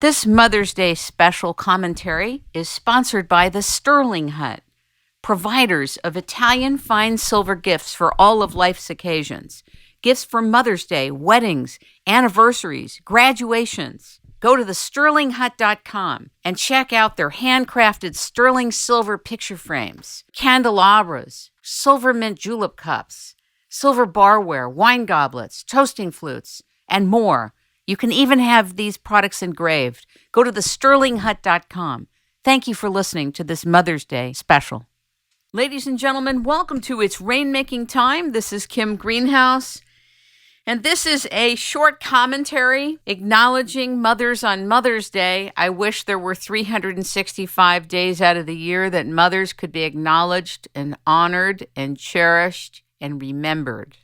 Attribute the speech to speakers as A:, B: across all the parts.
A: This Mother's Day special commentary is sponsored by the Sterling Hut, providers of Italian fine silver gifts for all of life's occasions. Gifts for Mother's Day, weddings, anniversaries, graduations. Go to thesterlinghut.com and check out their handcrafted sterling silver picture frames, candelabras, silver mint julep cups, silver barware, wine goblets, toasting flutes, and more. You can even have these products engraved. Go to thesterlinghut.com. Thank you for listening to this Mother's Day special. Ladies and gentlemen, welcome to It's Rainmaking Time. This is Kim Greenhouse, and this is a short commentary acknowledging mothers on Mother's Day. I wish there were 365 days out of the year that mothers could be acknowledged and honored and cherished and remembered.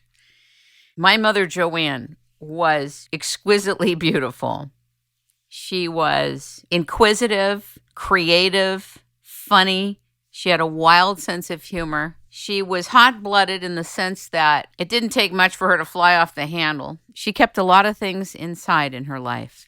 A: My mother, Joanne, was exquisitely beautiful. She was inquisitive, creative, funny. She had a wild sense of humor. She was hot-blooded in the sense that it didn't take much for her to fly off the handle. She kept a lot of things inside in her life.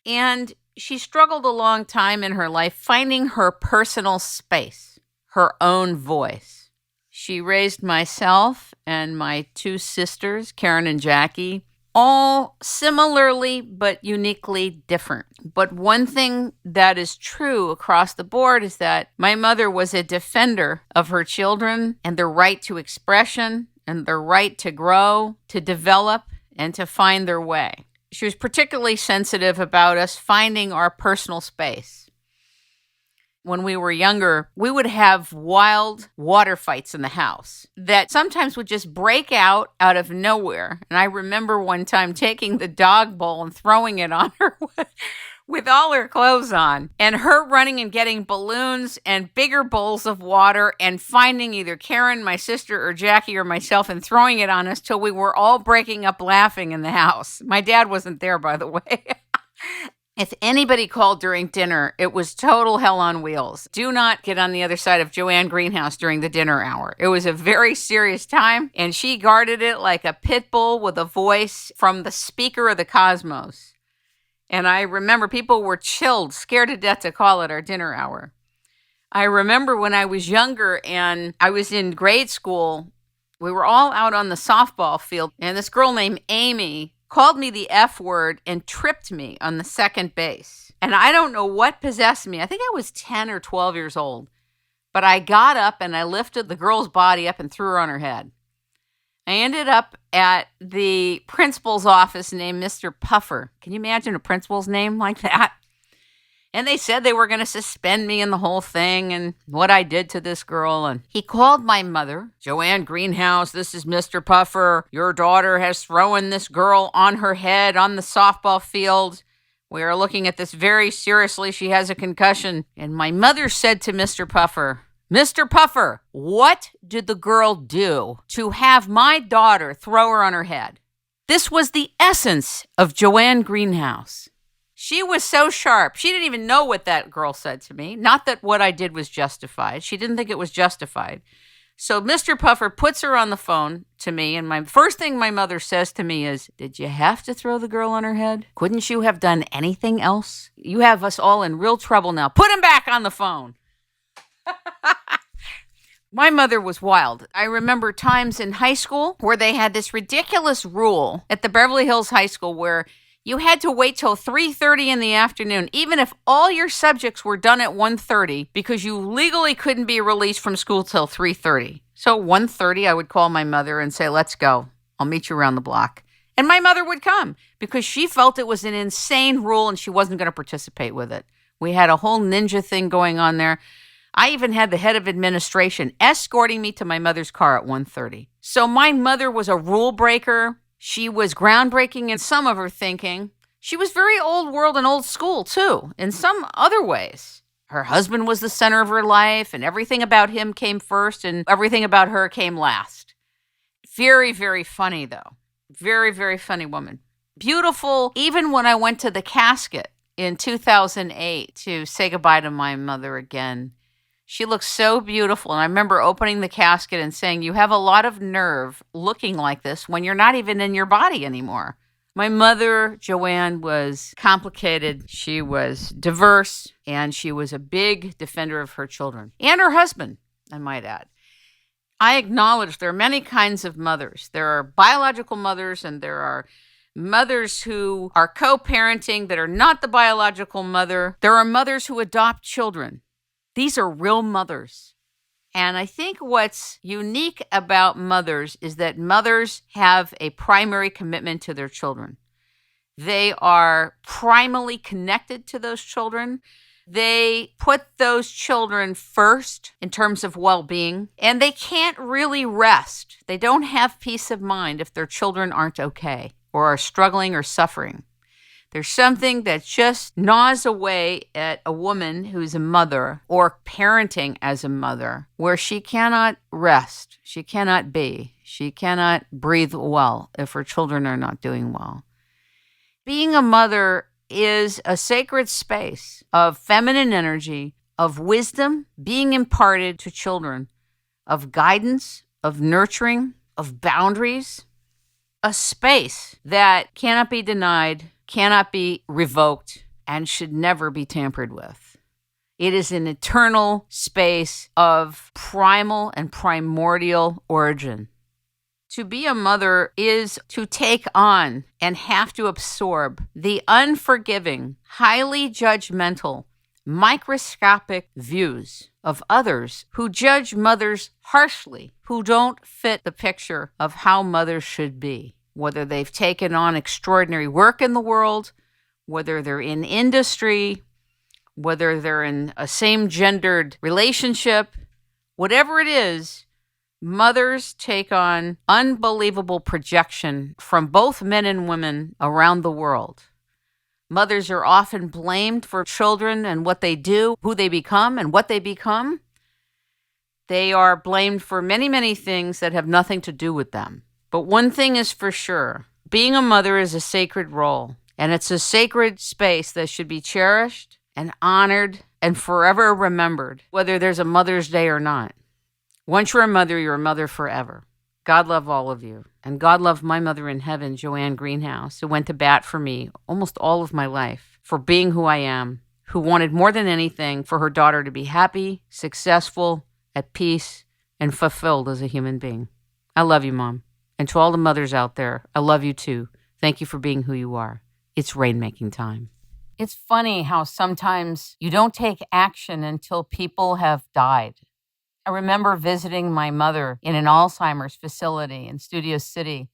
A: And she struggled a long time in her life finding her personal space, her own voice. She raised myself and my two sisters, Karen and Jackie, all similarly but uniquely different. But one thing that is true across the board is that my mother was a defender of her children and their right to expression and their right to grow, to develop, and to find their way. She was particularly sensitive about us finding our personal space. When we were younger, we would have wild water fights in the house that sometimes would just break out of nowhere. And I remember one time taking the dog bowl and throwing it on her with all her clothes on, and her running and getting balloons and bigger bowls of water and finding either Karen, my sister, or Jackie or myself and throwing it on us till we were all breaking up laughing in the house. My dad wasn't there, by the way. If anybody called during dinner, it was total hell on wheels. Do not get on the other side of Joanne Greenhouse during the dinner hour. It was a very serious time, and she guarded it like a pit bull with a voice from the speaker of the cosmos. And I remember people were chilled, scared to death to call it our dinner hour. I remember when I was younger and I was in grade school, we were all out on the softball field, and this girl named Amy called me the F word and tripped me on the second base. And I don't know what possessed me. I think I was 10 or 12 years old. But I got up and I lifted the girl's body up and threw her on her head. I ended up at the principal's office named Mr. Puffer. Can you imagine a principal's name like that? And they said they were going to suspend me and the whole thing and what I did to this girl. And he called my mother, Joanne Greenhouse, this is Mr. Puffer. Your daughter has thrown this girl on her head on the softball field. We are looking at this very seriously. She has a concussion. And my mother said to Mr. Puffer, Mr. Puffer, what did the girl do to have my daughter throw her on her head? This was the essence of Joanne Greenhouse. She was so sharp. She didn't even know what that girl said to me. Not that what I did was justified. She didn't think it was justified. So Mr. Puffer puts her on the phone to me, and my first thing my mother says to me is, did you have to throw the girl on her head? Couldn't you have done anything else? You have us all in real trouble now. Put him back on the phone. My mother was wild. I remember times in high school where they had this ridiculous rule at the Beverly Hills High School where you had to wait till 3:30 in the afternoon, even if all your subjects were done at 1:30, because you legally couldn't be released from school till 3:30. So 1:30, I would call my mother and say, let's go. I'll meet you around the block. And my mother would come because she felt it was an insane rule and she wasn't going to participate with it. We had a whole ninja thing going on there. I even had the head of administration escorting me to my mother's car at 1:30. So my mother was a rule breaker. She was groundbreaking in some of her thinking. She was very old world and old school, too, in some other ways. Her husband was the center of her life, and everything about him came first, and everything about her came last. Very, very funny, though. Very, very funny woman. Beautiful, even when I went to the casket in 2008 to say goodbye to my mother again. She looked so beautiful. And I remember opening the casket and saying, you have a lot of nerve looking like this when you're not even in your body anymore. My mother, Joanne, was complicated. She was diverse, and she was a big defender of her children and her husband, I might add. I acknowledge there are many kinds of mothers. There are biological mothers, and there are mothers who are co-parenting that are not the biological mother. There are mothers who adopt children. These are real mothers. And I think what's unique about mothers is that mothers have a primary commitment to their children. They are primally connected to those children. They put those children first in terms of well-being, and they can't really rest. They don't have peace of mind if their children aren't okay or are struggling or suffering. There's something that just gnaws away at a woman who's a mother or parenting as a mother, where she cannot rest, she cannot be, she cannot breathe well if her children are not doing well. Being a mother is a sacred space of feminine energy, of wisdom being imparted to children, of guidance, of nurturing, of boundaries, a space that cannot be denied, cannot be revoked, and should never be tampered with. It is an eternal space of primal and primordial origin. To be a mother is to take on and have to absorb the unforgiving, highly judgmental, microscopic views of others who judge mothers harshly, who don't fit the picture of how mothers should be. Whether they've taken on extraordinary work in the world, whether they're in industry, whether they're in a same-gendered relationship, whatever it is, mothers take on unbelievable projection from both men and women around the world. Mothers are often blamed for children and what they do, who they become, and what they become. They are blamed for many, many things that have nothing to do with them. But one thing is for sure, being a mother is a sacred role, and it's a sacred space that should be cherished and honored and forever remembered, whether there's a Mother's Day or not. Once you're a mother forever. God love all of you. And God love my mother in heaven, Joanne Greenhouse, who went to bat for me almost all of my life for being who I am, who wanted more than anything for her daughter to be happy, successful, at peace, and fulfilled as a human being. I love you, Mom. And to all the mothers out there, I love you too. Thank you for being who you are. It's rainmaking time. It's funny how sometimes you don't take action until people have died. I remember visiting my mother in an Alzheimer's facility in Studio City,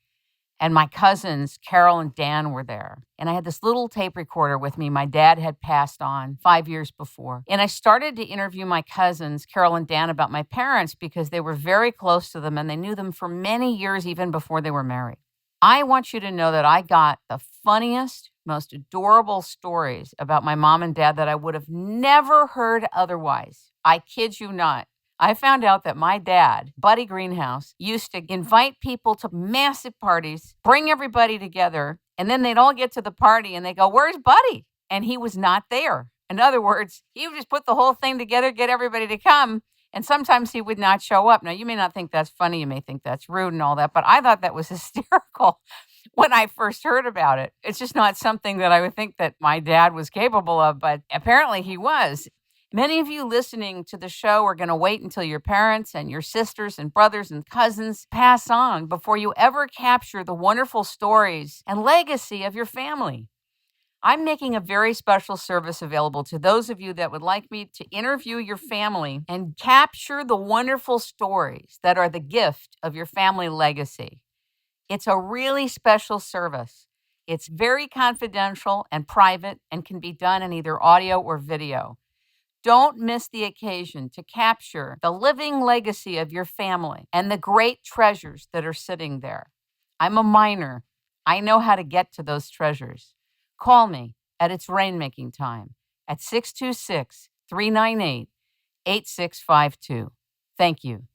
A: and my cousins, Carol and Dan, were there. And I had this little tape recorder with me. My dad had passed on 5 years before. And I started to interview my cousins, Carol and Dan, about my parents because they were very close to them and they knew them for many years, even before they were married. I want you to know that I got the funniest, most adorable stories about my mom and dad that I would have never heard otherwise. I kid you not. I found out that my dad, Buddy Greenhouse, used to invite people to massive parties, bring everybody together, and then they'd all get to the party and they go, "Where's Buddy?" And he was not there. In other words, he would just put the whole thing together, get everybody to come, and sometimes he would not show up. Now, you may not think that's funny, you may think that's rude and all that, but I thought that was hysterical when I first heard about it. It's just not something that I would think that my dad was capable of, but apparently he was. Many of you listening to the show are going to wait until your parents and your sisters and brothers and cousins pass on before you ever capture the wonderful stories and legacy of your family. I'm making a very special service available to those of you that would like me to interview your family and capture the wonderful stories that are the gift of your family legacy. It's a really special service. It's very confidential and private and can be done in either audio or video. Don't miss the occasion to capture the living legacy of your family and the great treasures that are sitting there. I'm a miner. I know how to get to those treasures. Call me at It's Rainmaking Time at 626-398-8652. Thank you.